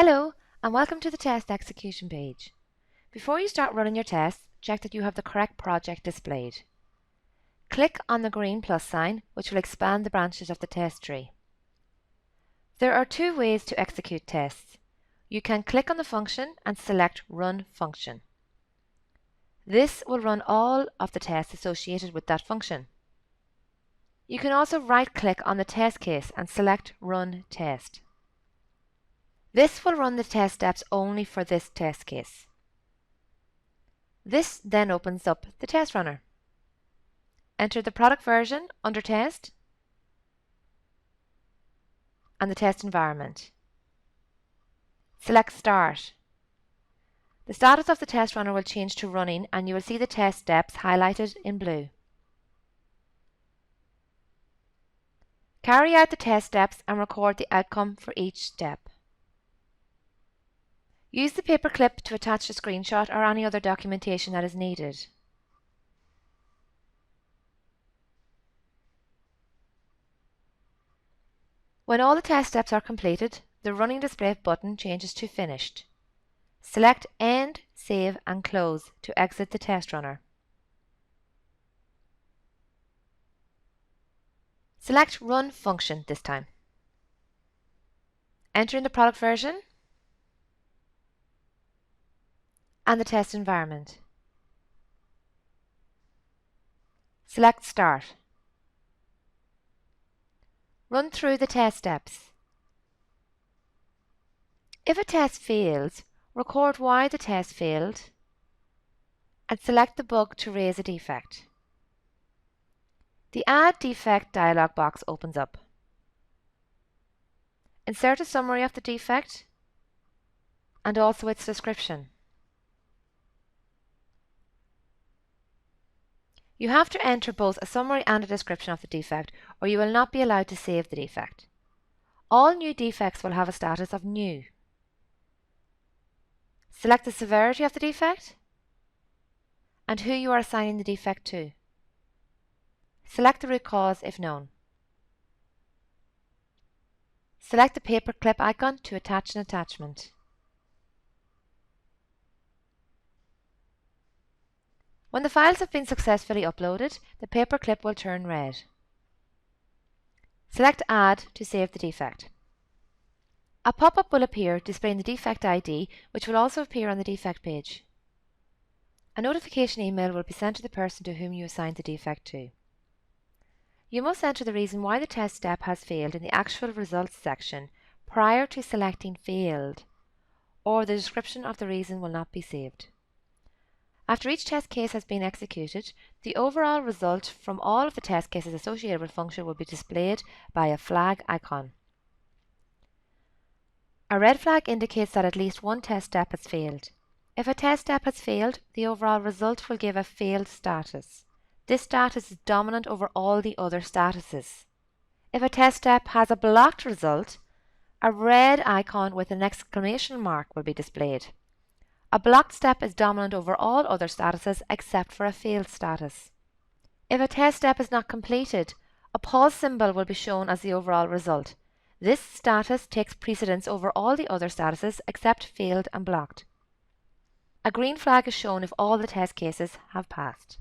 Hello, and welcome to the test execution page. Before you start running your tests, check that you have the correct project displayed. Click on the green plus sign, which will expand the branches of the test tree. There are two ways to execute tests. You can click on the function and select Run Function. This will run all of the tests associated with that function. You can also right-click on the test case and select Run Test. This will run the test steps only for this test case. This then opens up the test runner. Enter the product version under Test and the test environment. Select Start. The status of the test runner will change to running and you will see the test steps highlighted in blue. Carry out the test steps and record the outcome for each step. Use the paperclip to attach a screenshot or any other documentation that is needed. When all the test steps are completed, the Running Display button changes to Finished. Select End, Save and Close to exit the test runner. Select Run Function this time. Enter in the product version and the test environment. Select Start. Run through the test steps. If a test fails, record why the test failed and select the bug to raise a defect. The Add Defect dialog box opens up. Insert a summary of the defect and also its description. You have to enter both a summary and a description of the defect, or you will not be allowed to save the defect. All new defects will have a status of New. Select the severity of the defect and who you are assigning the defect to. Select the root cause if known. Select the paperclip icon to attach an attachment. When the files have been successfully uploaded, the paperclip will turn red. Select Add to save the defect. A pop-up will appear displaying the defect ID, which will also appear on the defect page. A notification email will be sent to the person to whom you assigned the defect to. You must enter the reason why the test step has failed in the Actual Results section prior to selecting Failed, or the description of the reason will not be saved. After each test case has been executed, the overall result from all of the test cases associated with function will be displayed by a flag icon. A red flag indicates that at least one test step has failed. If a test step has failed, the overall result will give a failed status. This status is dominant over all the other statuses. If a test step has a blocked result, a red icon with an exclamation mark will be displayed. A blocked step is dominant over all other statuses except for a failed status. If a test step is not completed, a pause symbol will be shown as the overall result. This status takes precedence over all the other statuses except failed and blocked. A green flag is shown if all the test cases have passed.